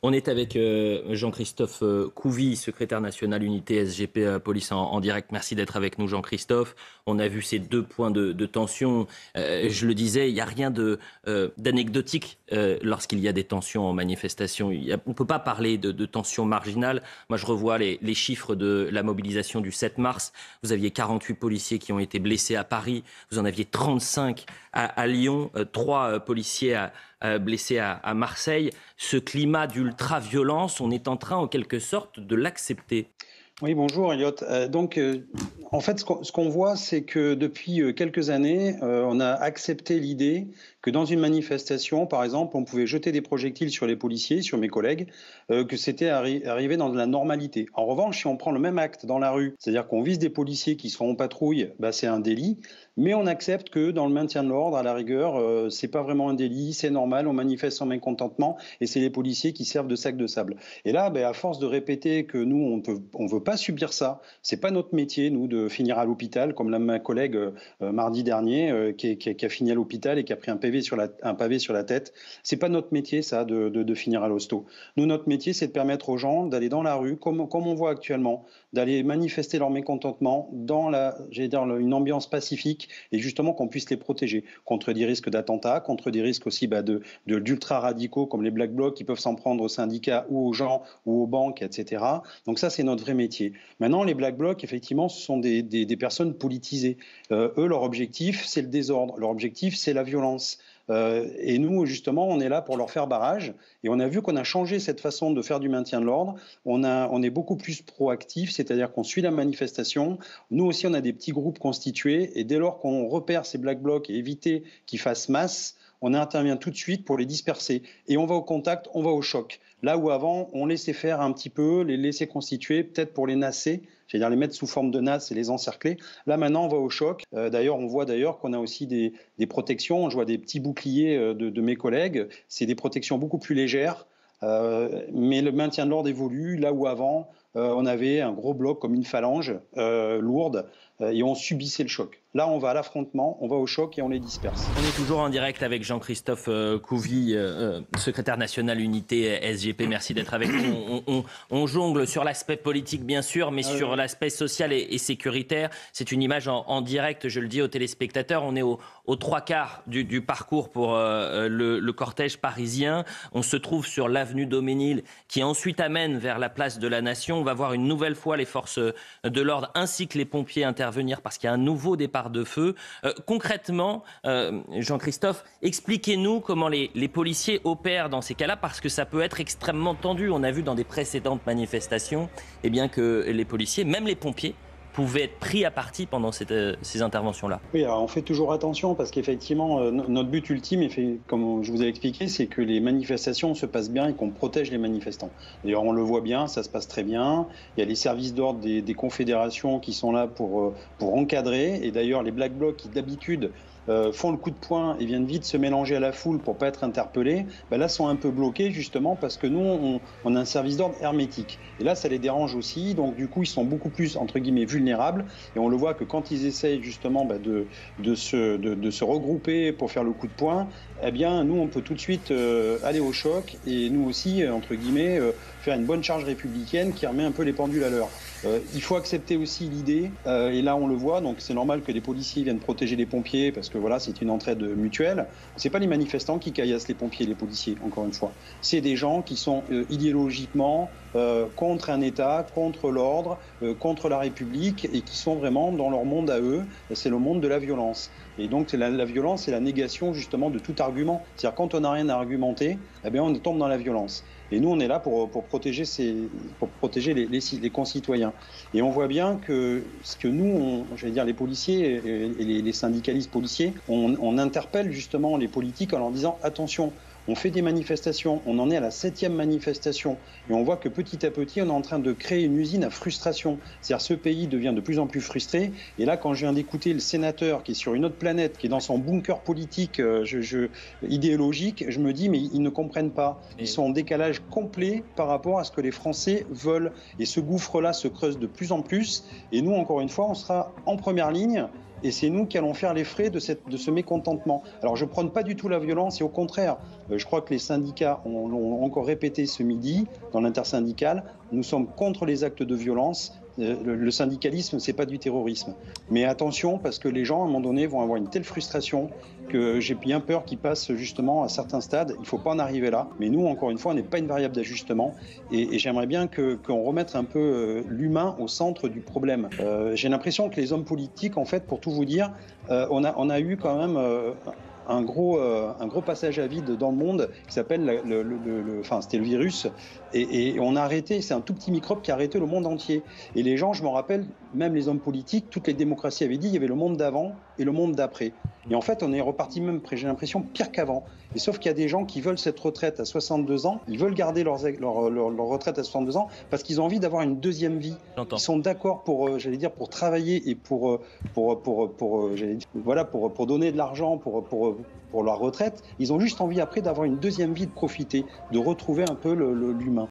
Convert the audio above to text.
On est avec Jean-Christophe Couvi, secrétaire national unité SGP Police en direct. Merci d'être avec nous, Jean-Christophe. On a vu ces 2 points de tension. Je le disais, il n'y a rien d'anecdotique lorsqu'il y a des tensions en manifestation. On ne peut pas parler de tensions marginales. Moi, je revois les chiffres de la mobilisation du 7 mars. Vous aviez 48 policiers qui ont été blessés à Paris. Vous en aviez 35 à Lyon, 3 policiers blessés à Marseille. Ce climat d'ultra-violence, on est en train en quelque sorte de l'accepter. Oui, bonjour Elliot. En fait, ce qu'on voit, c'est que depuis quelques années, on a accepté l'idée que dans une manifestation, par exemple, on pouvait jeter des projectiles sur les policiers, sur mes collègues, que c'était arrivé dans de la normalité. En revanche, si on prend le même acte dans la rue, c'est-à-dire qu'on vise des policiers qui seront en patrouille, c'est un délit. Mais on accepte que dans le maintien de l'ordre, à la rigueur, c'est pas vraiment un délit, c'est normal, on manifeste son mécontentement et c'est les policiers qui servent de sac de sable. Et là, à force de répéter que nous, on veut pas subir ça, c'est pas notre métier, nous, de finir à l'hôpital, comme ma collègue mardi dernier, qui a fini à l'hôpital et qui a pris un pavé sur la tête. C'est pas notre métier, ça, de finir à l'hosto. Nous, notre métier, c'est de permettre aux gens d'aller dans la rue, comme on voit actuellement, d'aller manifester leur mécontentement dans une ambiance pacifique et justement qu'on puisse les protéger contre des risques d'attentats, contre des risques aussi d'ultra-radicaux comme les Black Blocs qui peuvent s'en prendre aux syndicats ou aux gens ou aux banques, etc. Donc ça, c'est notre vrai métier. Maintenant, les Black Blocs, effectivement, ce sont des personnes politisées. Eux, leur objectif, c'est le désordre. Leur objectif, c'est la violence. Et nous, justement, on est là pour leur faire barrage. Et on a vu qu'on a changé cette façon de faire du maintien de l'ordre. On est beaucoup plus proactif, c'est-à-dire qu'on suit la manifestation. Nous aussi, on a des petits groupes constitués. Et dès lors qu'on repère ces Black Blocs et éviter qu'ils fassent masse, on intervient tout de suite pour les disperser. Et on va au contact, on va au choc. Là où avant, on laissait faire un petit peu, les laisser constituer, peut-être pour les nasser, c'est-à-dire les mettre sous forme de nasse et les encercler. Là, maintenant, on va au choc. D'ailleurs, on voit qu'on a aussi des protections. Je vois des petits boucliers de mes collègues. C'est des protections beaucoup plus légères. Mais le maintien de l'ordre évolue. Là où avant, on avait un gros bloc comme une phalange lourde et on subissait le choc. Là, on va à l'affrontement, on va au choc et on les disperse. On est toujours en direct avec Jean-Christophe Couvi, secrétaire national unité SGP. Merci d'être avec nous. On jongle sur l'aspect politique, bien sûr, mais sur l'aspect social et sécuritaire. C'est une image en direct, je le dis aux téléspectateurs. On est aux 3/4 du parcours pour le cortège parisien. On se trouve sur l'avenue Daumesnil, qui ensuite amène vers la place de la Nation. On va voir une nouvelle fois les forces de l'ordre ainsi que les pompiers intervenir parce qu'il y a un nouveau départ de feu. Concrètement, Jean-Christophe, expliquez-nous comment les policiers opèrent dans ces cas-là, parce que ça peut être extrêmement tendu. On a vu dans des précédentes manifestations que les policiers, même les pompiers, pouvaient être pris à partie pendant ces interventions-là. Oui, alors on fait toujours attention parce qu'effectivement, notre but ultime, comme je vous ai expliqué, c'est que les manifestations se passent bien et qu'on protège les manifestants. D'ailleurs, on le voit bien, ça se passe très bien. Il y a les services d'ordre des confédérations qui sont là pour encadrer. Et d'ailleurs, les Black Blocs qui d'habitude font le coup de poing et viennent vite se mélanger à la foule pour pas être interpellés, là sont un peu bloqués justement parce que nous on a un service d'ordre hermétique et là ça les dérange aussi, donc du coup ils sont beaucoup plus entre guillemets vulnérables et on le voit que quand ils essayent justement de se regrouper pour faire le coup de poing, nous on peut tout de suite aller au choc et nous aussi entre guillemets faire une bonne charge républicaine qui remet un peu les pendules à l'heure. Il faut accepter aussi l'idée, et là on le voit, donc c'est normal que les policiers viennent protéger les pompiers parce que voilà, c'est une entraide mutuelle. C'est pas les manifestants qui caillassent les pompiers et les policiers, encore une fois. C'est des gens qui sont idéologiquement contre un État, contre l'ordre, contre la République et qui sont vraiment dans leur monde à eux, c'est le monde de la violence. Et donc la violence, c'est la négation justement de tout argument. C'est-à-dire quand on n'a rien à argumenter, on tombe dans la violence. Et nous, on est là pour protéger les concitoyens. Et on voit bien que ce que nous, les policiers et les syndicalistes policiers, on interpelle justement les politiques en leur disant « attention ». On fait des manifestations, on en est à la 7e manifestation et on voit que petit à petit, on est en train de créer une usine à frustration. C'est-à-dire ce pays devient de plus en plus frustré. Et là, quand je viens d'écouter le sénateur qui est sur une autre planète, qui est dans son bunker politique idéologique, je me dis, mais ils ne comprennent pas. Ils sont en décalage complet par rapport à ce que les Français veulent. Et ce gouffre-là se creuse de plus en plus. Et nous, encore une fois, on sera en première ligne et c'est nous qui allons faire les frais de ce mécontentement. Alors je ne prône pas du tout la violence, et au contraire, je crois que les syndicats l'ont encore répété ce midi dans l'intersyndicale, nous sommes contre les actes de violence. Le syndicalisme, c'est pas du terrorisme. Mais attention, parce que les gens, à un moment donné, vont avoir une telle frustration que j'ai bien peur qu'ils passent justement à certains stades. Il ne faut pas en arriver là. Mais nous, encore une fois, on n'est pas une variable d'ajustement. Et j'aimerais bien qu'on remette un peu l'humain au centre du problème. J'ai l'impression que les hommes politiques, en fait, pour tout vous dire, on a eu quand même... un gros passage à vide dans le monde qui s'appelle c'était le virus, et on a arrêté, c'est un tout petit microbe qui a arrêté le monde entier. Et les gens, je me rappelle, même les hommes politiques, toutes les démocraties avaient dit il y avait le monde d'avant et le monde d'après. Et en fait, on est reparti même, j'ai l'impression, pire qu'avant. Et sauf qu'il y a des gens qui veulent cette retraite à 62 ans, ils veulent garder leur retraite à 62 ans parce qu'ils ont envie d'avoir une deuxième vie. Ils sont d'accord pour travailler et pour donner de l'argent pour leur retraite. Ils ont juste envie après d'avoir une deuxième vie, de profiter, de retrouver un peu l'humain.